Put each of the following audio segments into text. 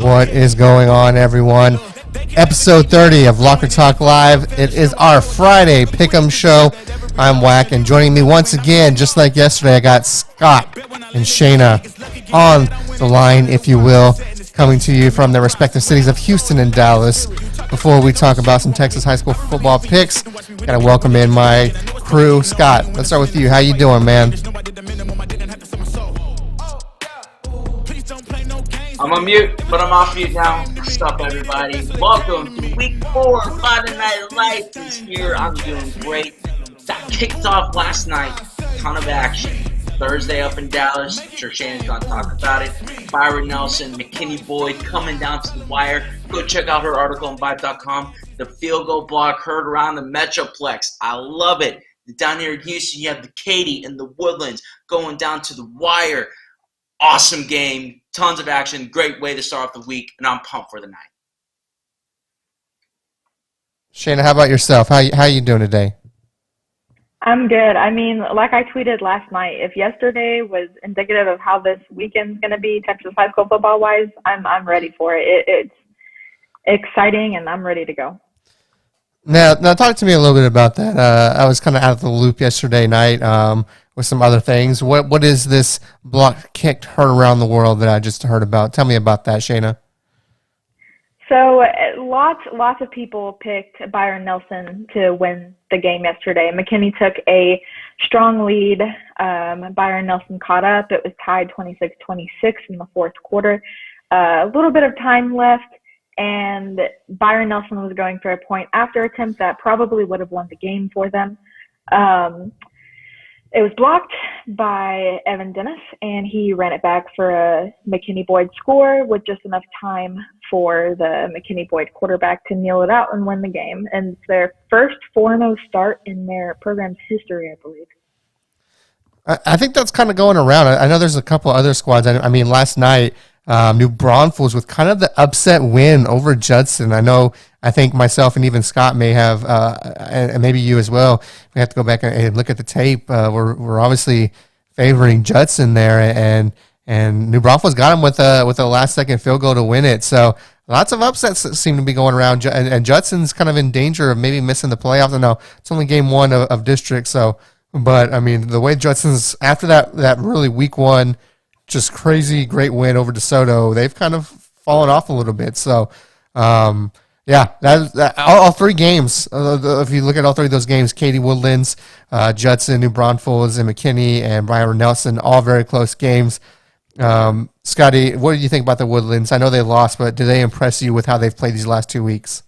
What is going on, everyone? Episode 30 of Locker Talk Live. It is our Friday Pick'em show. I'm Wack, and joining me once again, just like yesterday, I got Scott and Shayna on the line, if you will, coming to you from their respective cities of Houston and Dallas. Before we talk about some Texas high school football picks, gotta welcome in my crew. Scott, let's start with you. How you doing, man? I'm on mute, but I'm off mute now. What's up, everybody? Welcome to week 4. Friday Night Lights is here. I'm doing great. That kicked off last night. Ton of action. Thursday up in Dallas. I'm sure Shannon's going to talk about it. Byron Nelson, McKinney Boyd coming down to the wire. Go check out her article on VYPE.com. The field goal block heard around the Metroplex. I love it. Down here in Houston, you have the Katy and the Woodlands going down to the wire. Awesome game. Tons of action. Great way to start off the week, and I'm pumped for the night. Shayna, how about yourself? How you doing today? I'm good. I mean, like I tweeted last night, if yesterday was indicative of how this weekend's going to be Texas high school football-wise, I'm ready for it. It's exciting, and I'm ready to go. Now, talk to me a little bit about that. I was kind of out of the loop yesterday night with some other things. What is this block kicked heard around the world that I just heard about? Tell me about that, Shayna. So lots of people picked Byron Nelson to win the game yesterday. McKinney took a strong lead. Byron Nelson caught up. It was tied 26-26 in the fourth quarter. A little bit of time left, and Byron Nelson was going for a point after attempt that probably would have won the game for them. It was blocked by Evan Dennis, and he ran it back for a McKinney Boyd score with just enough time for the McKinney Boyd quarterback to kneel it out and win the game. And it's their first 4-0 start in their program's history, I believe. I think that's kind of going around. I know there's a couple other squads. I mean, last night, New Braunfels with kind of the upset win over Judson. I think myself and even Scott may have, and maybe you as well, we have to go back and look at the tape. We're obviously favoring Judson there, and New Braunfels got him with a last-second field goal to win it. So lots of upsets that seem to be going around, and Judson's kind of in danger of maybe missing the playoffs. I know it's only game 1 of district, but I mean the way Judson's after that really week 1, just crazy great win over Soto, they've kind of fallen off a little bit. So. Yeah, all 3 games. If you look at all 3 of those games, Katy, Woodlands, Judson, New Braunfels, and McKinney, and Byron Nelson, all very close games. Scotty, what do you think about the Woodlands? I know they lost, but did they impress you with how they've played these last 2 weeks?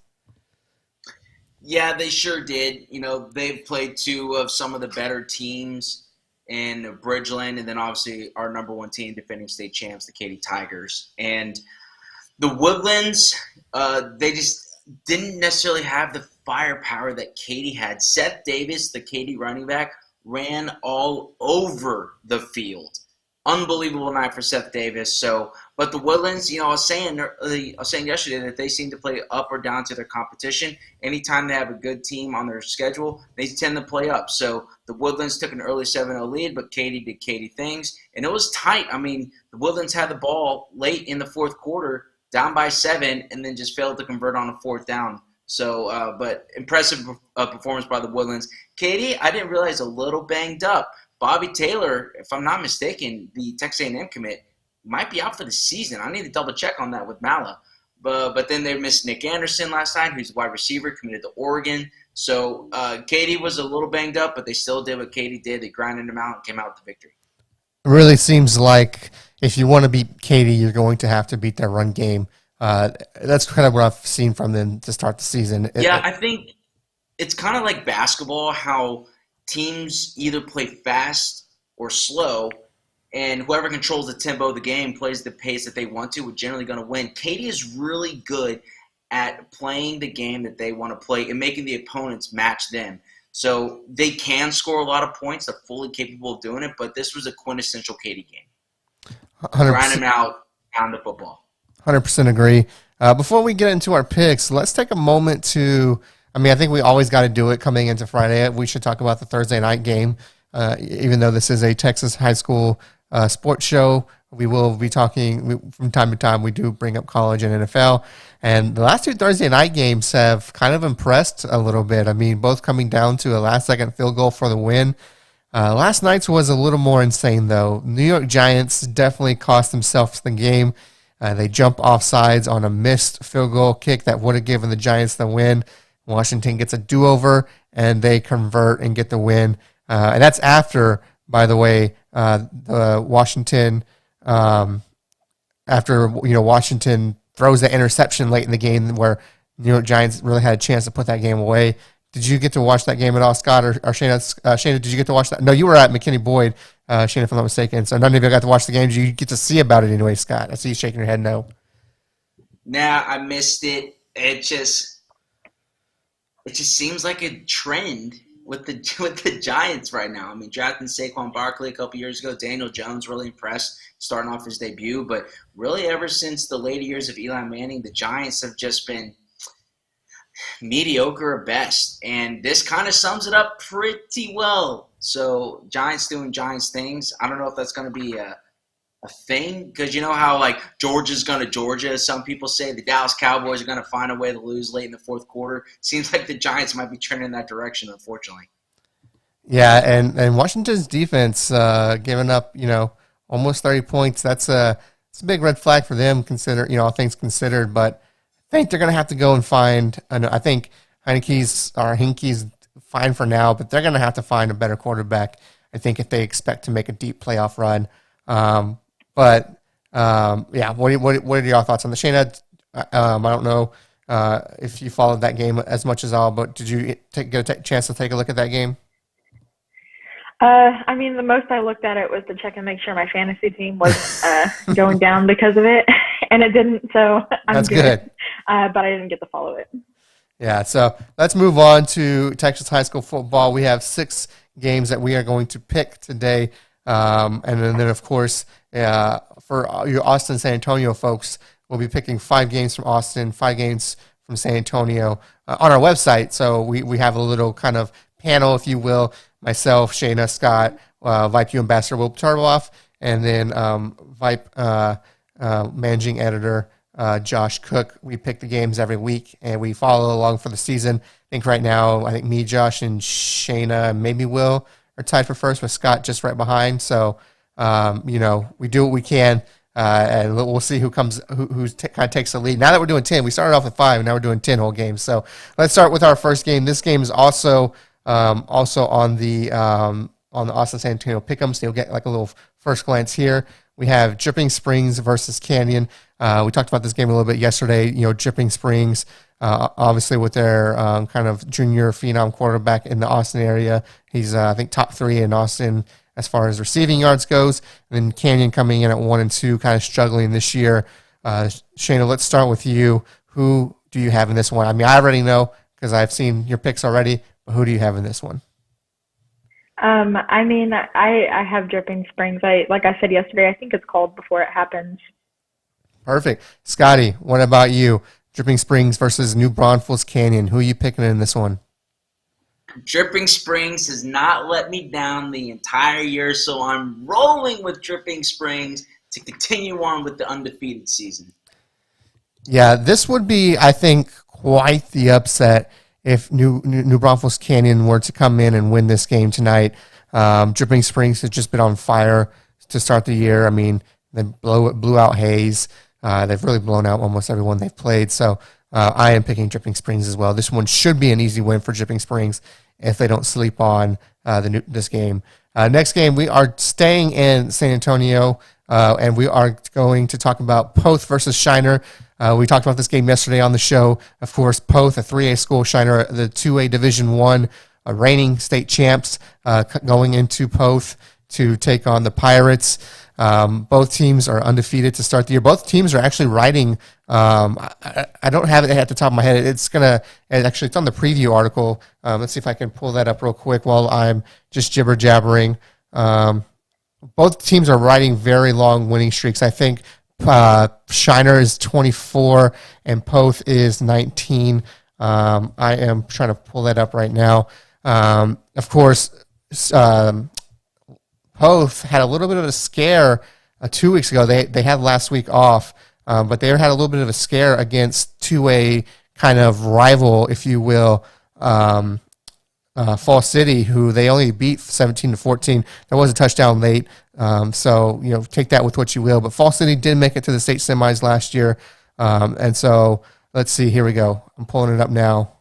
Yeah, they sure did. They've played 2 of some of the better teams in Bridgeland, and then obviously our number 1 team, defending state champs, the Katy Tigers. And the Woodlands, they just didn't necessarily have the firepower that Katy had. Seth Davis, the Katy running back, ran all over the field. Unbelievable night for Seth Davis. But the Woodlands, I was saying yesterday that they seem to play up or down to their competition. Anytime they have a good team on their schedule, they tend to play up. So the Woodlands took an early 7-0 lead, but Katy did Katy things. And it was tight. I mean, the Woodlands had the ball late in the fourth quarter, down by 7, and then just failed to convert on a 4th down. So, but impressive performance by the Woodlands. Katy, I didn't realize a little banged up. Bobby Taylor, if I'm not mistaken, the Texas A&M commit, might be out for the season. I need to double check on that with Mala. But then they missed Nick Anderson last night, who's a wide receiver, committed to Oregon. So Katy was a little banged up, but they still did what Katy did. They grinded them out and came out with the victory. It really seems like if you want to beat Katy, you're going to have to beat their run game. That's kind of what I've seen from them to start the season. I think it's kind of like basketball, how teams either play fast or slow, and whoever controls the tempo of the game plays the pace that they want to, is generally going to win. Katy is really good at playing the game that they want to play and making the opponents match them. So they can score a lot of points. They're fully capable of doing it, but this was a quintessential Katy game. 100%. Grind them out, pound the football. 100% agree. Before we get into our picks, let's take a moment to I think we always got to do it coming into Friday. We should talk about the Thursday night game, even though this is a Texas high school sports show. we will be talking from time to time. We do bring up college and NFL. And the last two Thursday night games have kind of impressed a little bit. I mean, both coming down to a last-second field goal for the win. Last night's was a little more insane, though. New York Giants definitely cost themselves the game. They jump off sides on a missed field goal kick that would have given the Giants the win. Washington gets a do-over, and they convert and get the win. And that's after, by the way, the Washington after Washington throws that interception late in the game where New York Giants really had a chance to put that game away. Did you get to watch that game at all, Scott or Shayna? Shayna, did you get to watch that? No, you were at McKinney Boyd, Shayna, if I'm not mistaken. So none of you got to watch the game. Did you get to see about it anyway, Scott? I see you shaking your head no. Nah, I missed it. It just seems like a trend with the Giants right now. I mean, drafting Saquon Barkley a couple years ago, Daniel Jones really impressed starting off his debut. But really ever since the later years of Eli Manning, the Giants have just been mediocre at best. And this kind of sums it up pretty well. So Giants doing Giants things. I don't know if that's going to be a thing, because you know how like Georgia's going to Georgia. Some people say the Dallas Cowboys are going to find a way to lose late in the fourth quarter. Seems like the Giants might be trending in that direction, unfortunately. Yeah, and Washington's defense giving up almost 30 points. It's a big red flag for them, all things considered. But I think they're going to have to go and find. I think Heineke's fine for now, but they're going to have to find a better quarterback. I think if they expect to make a deep playoff run. What are your thoughts on the Shayna? I don't know if you followed that game as much as all, but did you get a chance to take a look at that game? I mean, the most I looked at it was to check and make sure my fantasy team was going down because of it, and it didn't, so That's good. But I didn't get to follow it. Yeah, so let's move on to Texas high school football. We have 6 games that we are going to pick today. And then, of course, for your Austin, San Antonio folks, we'll be picking 5 games from Austin, 5 games from San Antonio on our website. So we have a little kind of panel, if you will. Myself, Shayna, Scott, VYPE ambassador Will Tarboff, and then VYPE managing editor Josh Cook. We pick the games every week, and we follow along for the season. I think right now, me, Josh, and Shayna, and maybe Will, are tied for first with Scott just right behind. So, we do what we can, and we'll see who kind of takes the lead. Now that we're doing 10, we started off with 5, and now we're doing 10 whole games. So let's start with our first game. This game is also on the Austin San Antonio Pick'em. So you'll get like a little first glance here. We have Dripping Springs versus Canyon. We talked about this game a little bit yesterday. Dripping Springs, obviously with their kind of junior phenom quarterback in the Austin area. He's, I think, top 3 in Austin as far as receiving yards goes. And then Canyon coming in at 1 and 2, kind of struggling this year. Shayna, let's start with you. Who do you have in this one? I mean, I already know because I've seen your picks already, but who do you have in this one? I have Dripping Springs. Like I said yesterday, I think it's called before it happens. Perfect. Scotty, what about you? Dripping Springs versus New Braunfels Canyon. Who are you picking in this one? Dripping Springs has not let me down the entire year, so I'm rolling with Dripping Springs to continue on with the undefeated season. Yeah, this would be, I think, quite the upset if New Braunfels Canyon were to come in and win this game tonight. Dripping Springs has just been on fire to start the year. I mean, they blew out Hayes. They've really blown out almost everyone they've played. So I am picking Dripping Springs as well. This one should be an easy win for Dripping Springs if they don't sleep on this game. Next game, we are staying in San Antonio, and we are going to talk about Poth versus Shiner. We talked about this game yesterday on the show. Of course, Poth, a 3A school, Shiner, the 2A Division I reigning state champs, going into Poth to take on the Pirates. Both teams are undefeated to start the year. Both teams are actually riding. I don't have it at the top of my head. It's on the preview article. Let's see if I can pull that up real quick while I'm just jibber jabbering. Both teams are riding very long winning streaks. I think Shiner is 24 and Poth is 19. I am trying to pull that up right now. Of course, Poth had a little bit of a scare 2 weeks ago. They had last week off, but they had a little bit of a scare against 2A kind of rival, if you will, Fall City, who they only beat 17-14. There was a touchdown late, so take that with what you will. But Fall City did make it to the state semis last year, and so let's see. Here we go. I'm pulling it up now.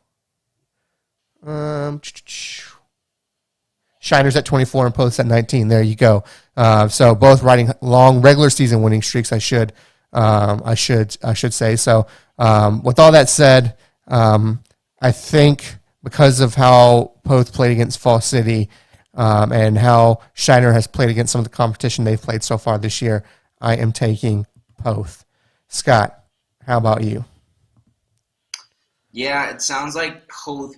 Shiners at 24 and Poth at 19. There you go. So both riding long regular season winning streaks. I should say. So with all that said, I think because of how Poth played against Fall City and how Shiner has played against some of the competition they've played so far this year, I am taking Poth. Scott, how about you? Yeah, it sounds like Poth.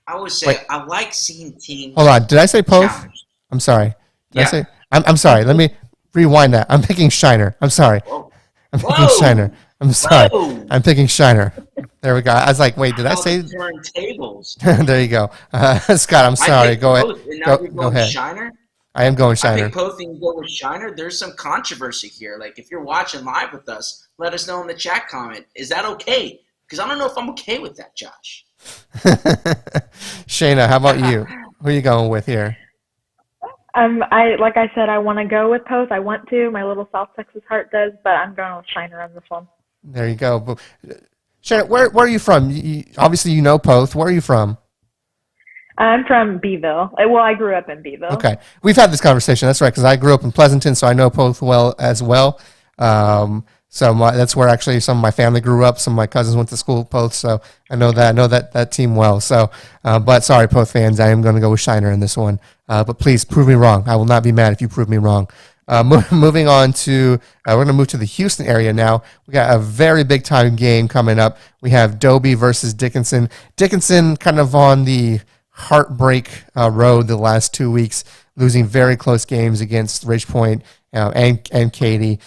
I always say I like seeing teams. Hold on, did I say Poth? challenged. I'm sorry. Did I Yeah. say? I'm sorry. Let me rewind that. I'm picking Shiner. I'm sorry. Whoa. I'm picking Whoa. Shiner. I'm sorry. Whoa. I'm picking Shiner. There we go. I was like, wait, did I say? Turntables? There you go. Scott, I'm sorry. I picked Go ahead. Poth, and now you're Go going ahead. Shiner? I am going I Shiner. pick Poth and you go with Shiner. There's some controversy here. Like, if you're watching live with us, let us know in the chat comment. Is that okay? Because I don't know if I'm okay with that, Josh. Shayna, how about you? Who are you going with here? Like I said, I want to go with Poth. I want to. My little South Texas heart does, but I'm going with Shiner on this one. There you go. Shayna, where are you from? Obviously, you know Poth. Where are you from? I'm from Beeville. Well, I grew up in Beeville. Okay. We've had this conversation. That's right, because I grew up in Pleasanton, so I know Poth well as well. That's where actually some of my family grew up. Some of my cousins went to school at Poth, so I know that team well. So, but sorry, Poth fans, I am going to go with Shiner in this one. But please prove me wrong. I will not be mad if you prove me wrong. Moving on to, we're going to move to the Houston area now. We got a very big time game coming up. We have Dobie versus Dickinson. Dickinson kind of on the heartbreak road the last 2 weeks, losing very close games against Ridgepoint and Katy.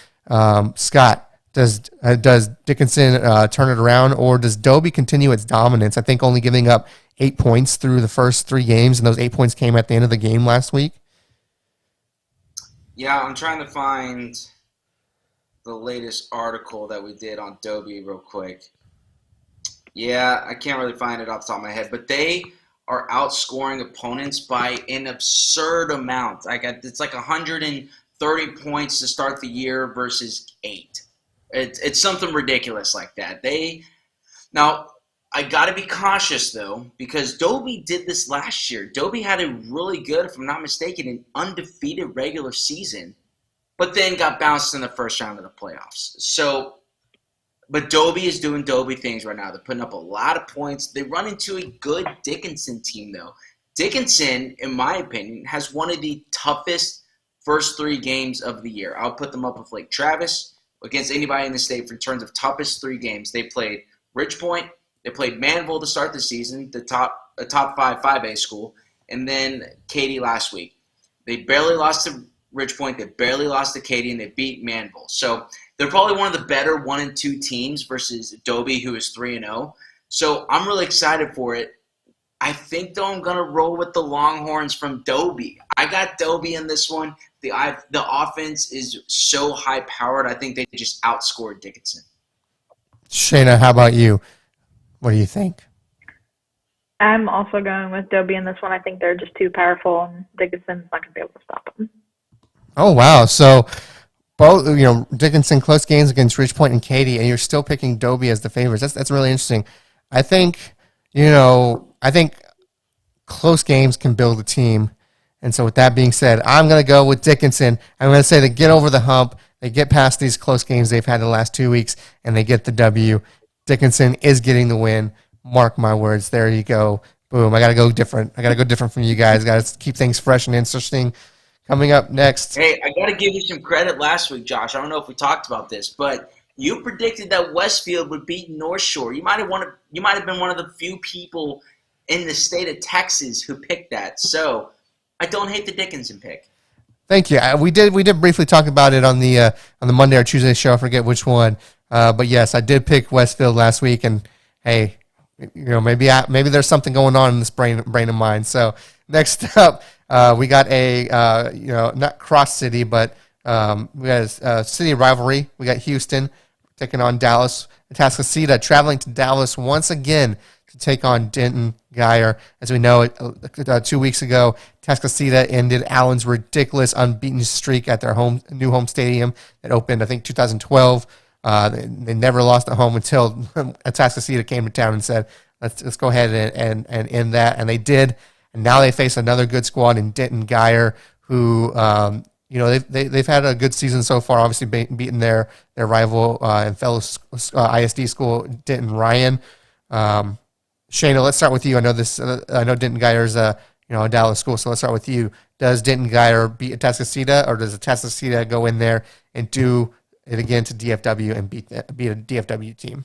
Scott, does Dickinson turn it around, or does Dobie continue its dominance? I think only giving up 8 points through the first 3 games, and those 8 points came at the end of the game last week. Yeah, I'm trying to find the latest article that we did on Dobie real quick. Yeah, I can't really find it off the top of my head, but they are outscoring opponents by an absurd amount. It's like 130 points to start the year versus 8. It's something ridiculous like that. Now, I got to be cautious, though, because Dobie did this last year. Dobie had a really good, if I'm not mistaken, an undefeated regular season, but then got bounced in the first round of the playoffs. But Dobie is doing Dobie things right now. They're putting up a lot of points. They run into a good Dickinson team, though. Dickinson, in my opinion, has one of the toughest first 3 games of the year. I'll put them up with Lake Travis against anybody in the state in terms of toughest 3 games. They played Ridgepoint. They played Manville to start the season, a top 5 5A school, and then Katy last week. They barely lost to Ridgepoint. They barely lost to Katy, and they beat Manville. So they're probably one of the better 1 and 2 teams versus Dobie, who is 3-0. So I'm really excited for it. I think, though, I'm going to roll with the Longhorns from Dobie. I got Dobie in this one. The offense is so high-powered, I think they just outscored Dickinson. Shayna, how about you? What do you think? I'm also going with Dobie in this one. I think they're just too powerful, and Dickinson's not going to be able to stop them. Oh, wow. So both, Dickinson close games against Ridgepoint and Katy, and you're still picking Dobie as the favorites. That's really interesting. I think, close games can build a team. And so with that being said, I'm going to go with Dickinson. I'm going to say they get over the hump. They get past these close games they've had the last 2 weeks, and they get the W. Dickinson is getting the win. Mark my words. There you go. Boom. I got to go different. From you guys. Got to keep things fresh and interesting. Coming up next. Hey, I got to give you some credit last week, Josh. I don't know if we talked about this, but you predicted that Westfield would beat North Shore. You might have been one of the few people in the state of Texas who picked that. So I don't hate the Dickinson pick. Thank you. We did briefly talk about it on the Monday or Tuesday show. I forget which one. But yes, I did pick Westfield last week, and hey, maybe there's something going on in this brain of mine. So next up, we got a not Cross City, but We got a city rivalry. We got Houston taking on Dallas. Atascocita traveling to Dallas once again to take on Denton Guyer. As we know, 2 weeks ago, Atascocita ended Allen's ridiculous unbeaten streak at their new home stadium that opened, I think, 2012. They never lost at home until Atascocita came to town and said, let's go ahead and end that. And they did. And now they face another good squad in Denton Guyer, who they've had a good season so far. Obviously, beating their rival and fellow ISD school, Denton Ryan. Shayna, let's start with you. I know Denton Guyer is a Dallas school, so let's start with you. Does Denton Guyer beat Atascocita, or does Atascocita go in there and do it again to DFW and beat a DFW team?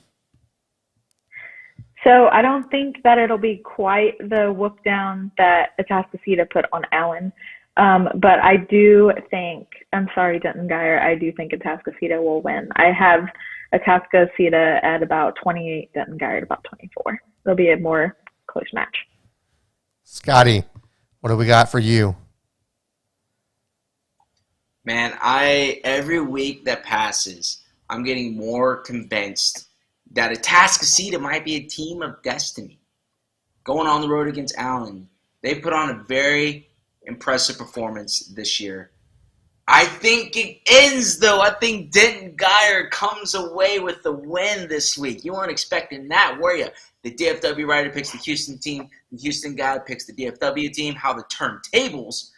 So I don't think that it'll be quite the whoop down that Atascocita put on Allen. But I do think, I'm sorry, Denton Guyer, I do think Atascocita will win. I have Atascocita at about 28, Denton Guyer at about 24. It'll be a more close match. Scotty, what do we got for you? Man, every week that passes, I'm getting more convinced that Atascocita might be a team of destiny. Going on the road against Allen, they put on a very impressive performance this year. I think it ends, though. I think Denton Guyer comes away with the win this week. You weren't expecting that, were you? The DFW writer picks the Houston team. The Houston guy picks the DFW team. How the turntables.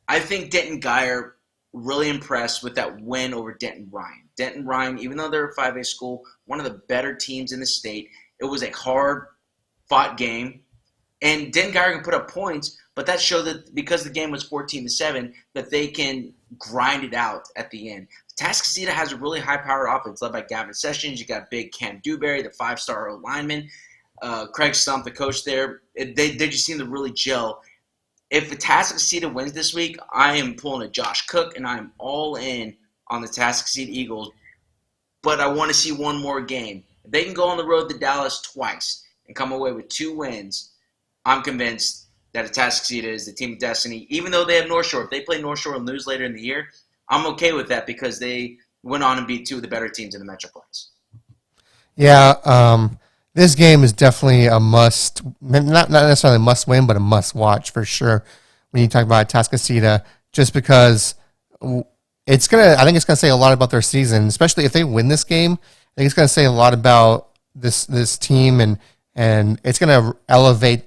I think Denton Guyer really impressed with that win over Denton Ryan. Denton Ryan, even though they're a 5A school, one of the better teams in the state. It was a hard-fought game. And Denton Guyer can put up points, but that showed that because the game was 14-7, that they can grind it out at the end. Atascocita has a really high-powered offense led by Gavin Sessions. You got big Cam Dewberry, the 5-star lineman. Craig Stump, the coach there. They just seem to really gel. If Atascocita wins this week, I am pulling a Josh Cook, and I am all in on the Atascocita Eagles. But I want to see one more game. If they can go on the road to Dallas twice and come away with 2 wins, I'm convinced that Atascocita is the team of destiny. Even though they have North Shore, if they play North Shore and lose later in the year, I'm okay with that because they went on and beat 2 of the better teams in the Metroplex. Yeah, this game is definitely a must, not necessarily a must win, but a must watch for sure. When you talk about Atascocita, just because I think it's gonna say a lot about their season, especially if they win this game. I think it's gonna say a lot about this team, and it's gonna elevate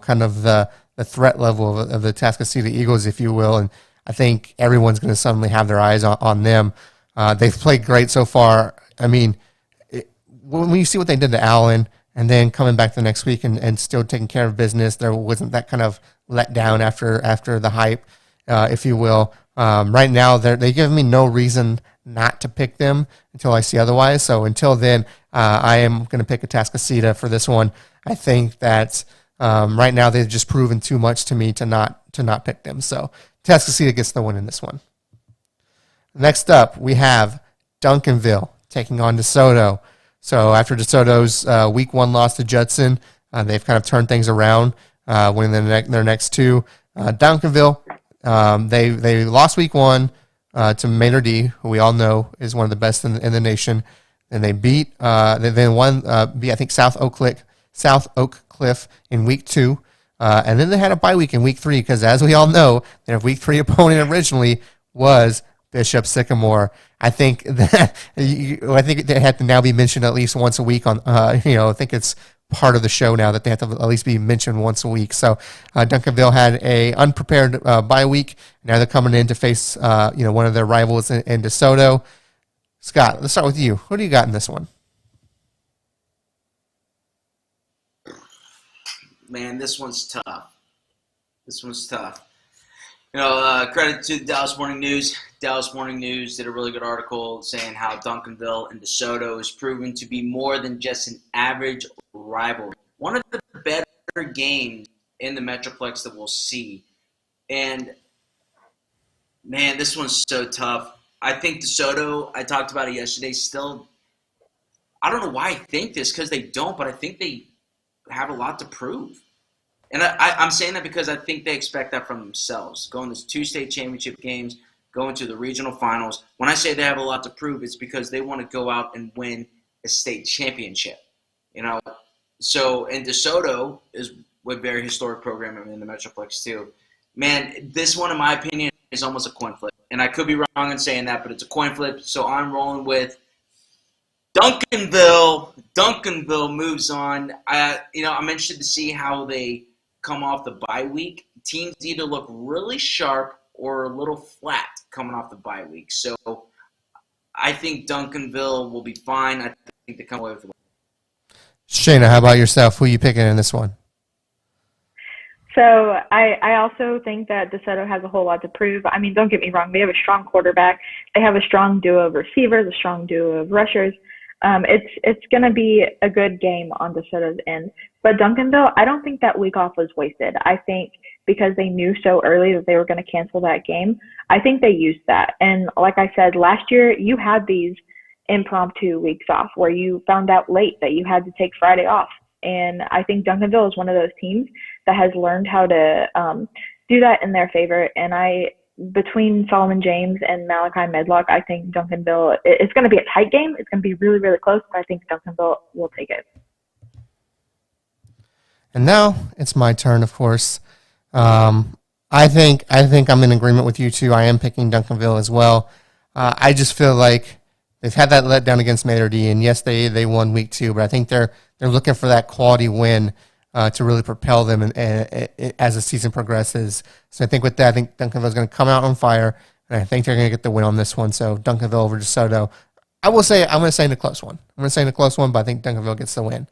kind of the threat level of the Atascocita Eagles, if you will. And I think everyone's gonna suddenly have their eyes on them. They've played great so far. I mean, when you see what they did to Allen, and then coming back the next week and still taking care of business, there wasn't that kind of let down after the hype, if you will. Right now, they give me no reason not to pick them until I see otherwise. So until then, I am going to pick Atascocita for this one. I think that right now they've just proven too much to me to not pick them. So Atascocita gets the win in this one. Next up, we have Duncanville taking on DeSoto. So after DeSoto's week 1 loss to Judson, they've kind of turned things around, winning their next 2. Duncanville, they lost week 1 to Maynard D, who we all know is one of the best in the nation. And they beat I think South Oak Cliff in week 2. And then they had a bye week in week 3 because, as we all know, their week 3 opponent originally was Bishop Sycamore. I think they have to now be mentioned at least once a week on. I think it's part of the show now that they have to at least be mentioned once a week. So Duncanville had a unprepared bye week. Now they're coming in to face one of their rivals in DeSoto. Scott, let's start with you. Who do you got in this one? Man, this one's tough. Credit to the Dallas Morning News. Dallas Morning News did a really good article saying how Duncanville and DeSoto is proven to be more than just an average rivalry. One of the better games in the Metroplex that we'll see. And, man, this one's so tough. I think DeSoto, I talked about it yesterday, still, I don't know why I think this, because they don't, but I think they have a lot to prove. And I'm saying that because I think they expect that from themselves. Going to 2 state championship games, going to the regional finals. When I say they have a lot to prove, it's because they want to go out and win a state championship. So, and DeSoto is a very historic program in the Metroplex too. Man, this one, in my opinion, is almost a coin flip. And I could be wrong in saying that, but it's a coin flip. So I'm rolling with Duncanville. Duncanville moves on. I'm interested to see how they come off the bye week. Teams either look really sharp or a little flat coming off the bye week. So I think Duncanville will be fine. I think they come away with the win. Shayna, how about yourself? Who are you picking in this one? So I also think that DeSoto has a whole lot to prove. I mean, don't get me wrong. They have a strong quarterback. They have a strong duo of receivers, a strong duo of rushers. It's going to be a good game on DeSoto's end. But Duncanville, I don't think that week off was wasted. I think because they knew so early that they were going to cancel that game, I think they used that. And like I said, last year you had these impromptu weeks off where you found out late that you had to take Friday off. And I think Duncanville is one of those teams that has learned how to do that in their favor. And between Solomon James and Malachi Medlock, I think Duncanville, it's going to be a tight game. It's going to be really, really close, but I think Duncanville will take it. And now it's my turn, of course. I think I'm in agreement with you two. I am picking Duncanville as well. I just feel like they've had that letdown against Mater D, and yes, they won week 2, but I think they're looking for that quality win to really propel them as the season progresses. So I think with that, I think Duncanville is going to come out on fire, and I think they're going to get the win on this one. So Duncanville over DeSoto. I'm going to say in a close one. But I think Duncanville gets the win.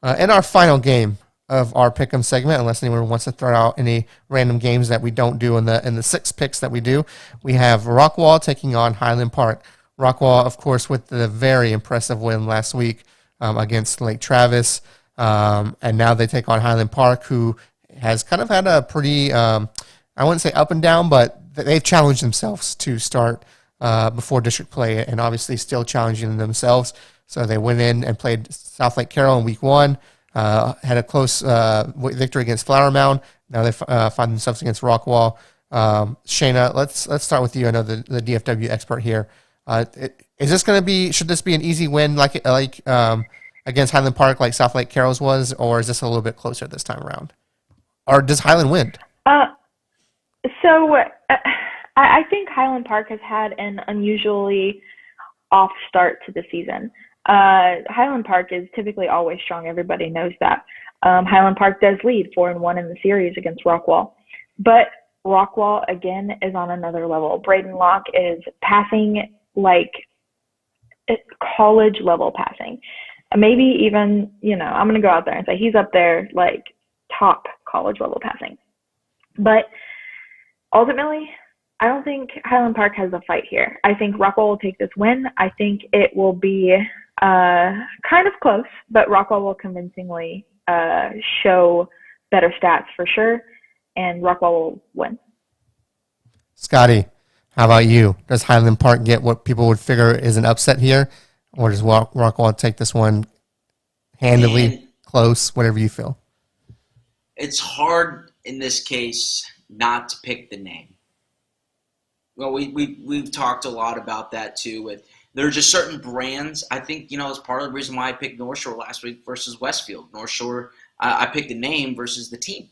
In our final game of our Pick'em segment, unless anyone wants to throw out any random games that we don't do in the 6 picks that we do, we have Rockwall taking on Highland Park. Rockwall, of course, with the very impressive win last week against Lake Travis. And now they take on Highland Park, who has kind of had a pretty, I wouldn't say up and down, but they've challenged themselves to start before district play and obviously still challenging themselves. So they went in and played South Lake Carroll in week 1, had a close victory against Flower Mound. Now they find themselves against Rockwall. Shayna, let's start with you. I know the DFW expert here. Is this going to be? Should this be an easy win like against Highland Park, like South Lake Carroll's was, or is this a little bit closer this time around? Or does Highland win? So I think Highland Park has had an unusually off start to the season. Highland Park is typically always strong. Everybody knows that. Highland Park does lead 4-1 in the series against Rockwall, but Rockwall again is on another level. Braden Locke is passing like college level passing. Maybe even, I'm going to go out there and say he's up there like top college level passing. But ultimately, I don't think Highland Park has a fight here. I think Rockwall will take this win. I think it will be kind of close, but Rockwall will convincingly show better stats for sure, and Rockwall will win. Scotty, how about you? Does Highland Park get what people would figure is an upset here, or does Rockwall take this one handily, close, whatever you feel? It's hard in this case not to pick the name. Well, we've talked a lot about that too. There are just certain brands. I think, it's part of the reason why I picked North Shore last week versus Westfield. North Shore, I picked the name versus the team.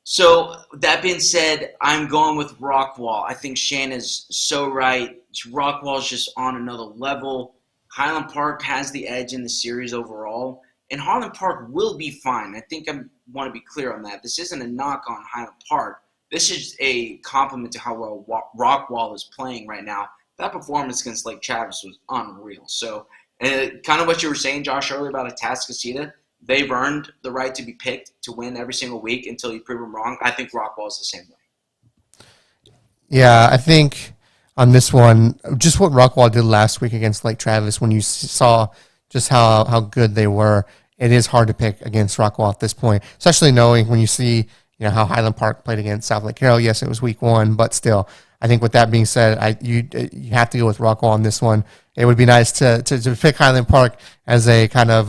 So that being said, I'm going with Rockwall. I think Shanna's so right. Rockwall's just on another level. Highland Park has the edge in the series overall, and Highland Park will be fine. I think I want to be clear on that. This isn't a knock on Highland Park. This is a compliment to how well Rockwall is playing right now. That performance against Lake Travis was unreal. So kind of what you were saying, Josh, earlier about Atascocita, they've earned the right to be picked to win every single week until you prove them wrong. I think Rockwall is the same way. Yeah, I think on this one, just what Rockwall did last week against Lake Travis, when you saw just how good they were, it is hard to pick against Rockwall at this point, especially knowing when you see how Highland Park played against South Lake Carroll. Yes, it was week 1, but still, I think with that being said, you have to go with Rockwall on this one. It would be nice to pick Highland Park as a kind of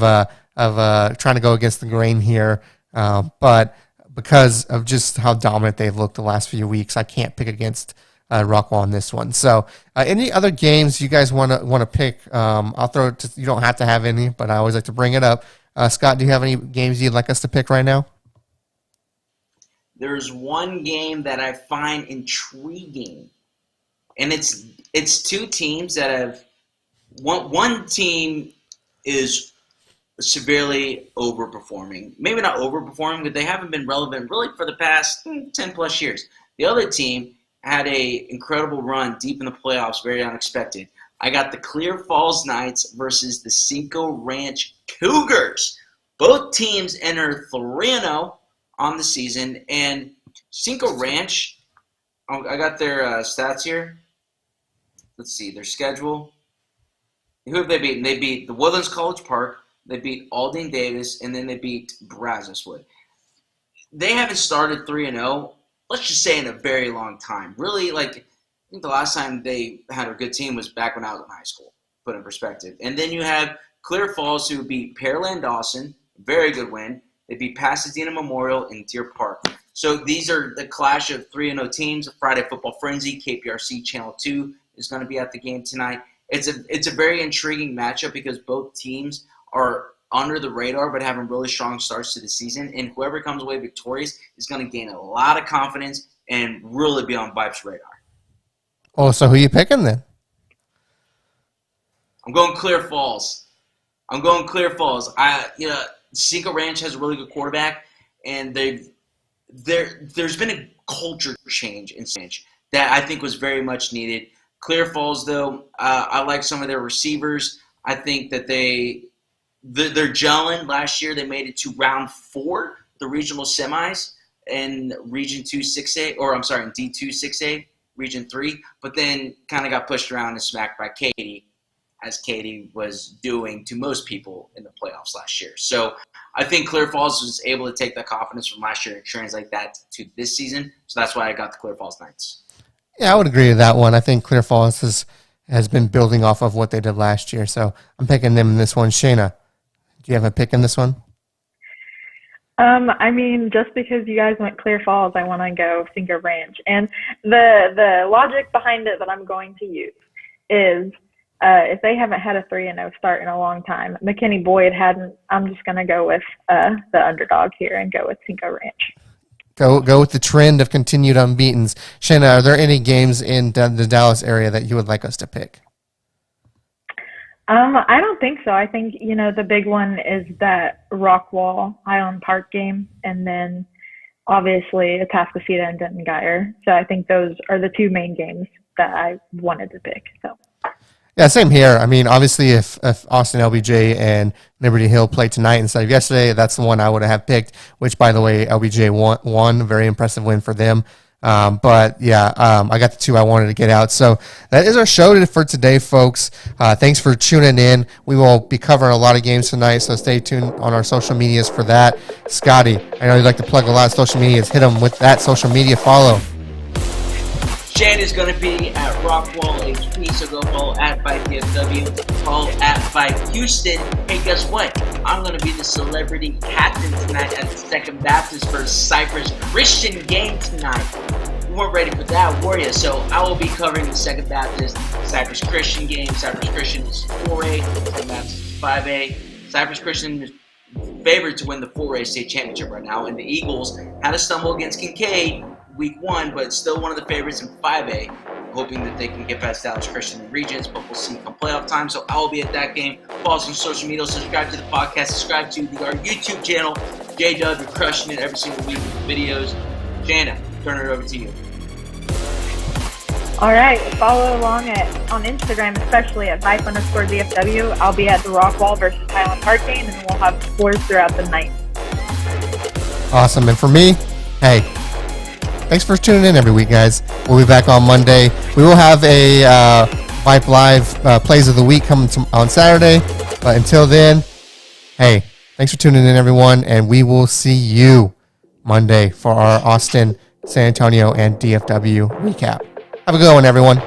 trying to go against the grain here, but because of just how dominant they've looked the last few weeks, I can't pick against Rockwall in this one. So any other games you guys want to pick? I'll throw it to, you don't have to have any, but I always like to bring it up. Scott, do you have any games you'd like us to pick right now? There's one game that I find intriguing, and it's two teams that have one team is severely overperforming. Maybe not overperforming, but they haven't been relevant really for the past 10 plus years. The other team had a incredible run deep in the playoffs, very unexpected. I got the Clear Falls Knights versus the Cinco Ranch Cougars. Both teams enter 3-0 on the season, and Cinco Ranch, I got their stats here. Let's see, their schedule. Who have they beaten? They beat the Woodlands College Park, they beat Aldine Davis, and then they beat Brazoswood. They haven't started 3-0, let's just say, in a very long time. Really, I think the last time they had a good team was back when I was in high school, put in perspective. And then you have Clear Falls, who beat Pearland Dawson, very good win. They beat Pasadena Memorial in Deer Park. So these are the clash of 3-0 teams. Friday Football Frenzy, KPRC Channel 2 is going to be at the game tonight. It's a very intriguing matchup because both teams are under the radar but having really strong starts to the season. And whoever comes away victorious is going to gain a lot of confidence and really be on VYPE's radar. Oh, so who are you picking then? I'm going Clear Falls. Cinco Ranch has a really good quarterback, and there's been a culture change in Cinco that I think was very much needed. Clear Falls, though, I like some of their receivers. I think that they're gelling. Last year they made it to round 4, the regional semis, in Region 2 6A, or I'm sorry, in D2 6A, Region 3, but then kind of got pushed around and smacked by Katy, as Katy was doing to most people in the playoffs last year. So I think Clear Falls was able to take that confidence from last year and translate that to this season. So that's why I got the Clear Falls Knights. Yeah, I would agree with that one. I think Clear Falls has been building off of what they did last year. So I'm picking them in this one. Shayna, do you have a pick in this one? Just because you guys went Clear Falls, I want to go Cinco Ranch. And the logic behind it that I'm going to use is if they haven't had a 3-0 start in a long time, McKinney Boyd hadn't, I'm just going to go with the underdog here and go with Cinco Ranch. Go with the trend of continued unbeatens. Shayna, are there any games in the Dallas area that you would like us to pick? I don't think so. I think, the big one is that Rockwall Highland Park game, and then obviously Atascocita and Denton Geyer. So I think those are the two main games that I wanted to pick. So. Yeah, same here. Obviously, if Austin LBJ and Liberty Hill play tonight instead of yesterday, that's the one I would have picked, which, by the way, LBJ won. Very impressive win for them. I got the two I wanted to get out. So that is our show for today, folks. Thanks for tuning in. We will be covering a lot of games tonight, so stay tuned on our social medias for that. Scotty, I know you'd like to plug a lot of social medias. Hit them with that social media follow. Shane is going to be at Rockwall HP, so go follow at VYPE, follow at VYPE Houston. Hey, guess what? I'm going to be the celebrity captain tonight at the Second Baptist versus Cypress Christian game tonight. You weren't ready for that, were you? So I will be covering the Second Baptist Cypress Christian game. Cypress Christian is 4A, Second Baptist is 5A. Cypress Christian is favored to win the 4A state championship right now, and the Eagles had a stumble against Kincaid week 1, but still one of the favorites in 5A, hoping that they can get past Dallas Christian in regions, but we'll see come playoff time. So I will be at that game. Follow us on social media, subscribe to the podcast, subscribe to our YouTube channel. J-Dub, you're crushing it every single week with videos. Jana, turn it over to you. All right, follow along on Instagram, especially at VYPE_DFW. I'll be at the Rockwall versus Highland Park game, and we'll have scores throughout the night. Awesome. And for me, hey, thanks for tuning in every week, guys. We'll be back on Monday. We will have a VYPE Live Plays of the Week coming on Saturday. But until then, hey, thanks for tuning in, everyone, and we will see you Monday for our Austin, San Antonio, and DFW recap. Have a good one, everyone.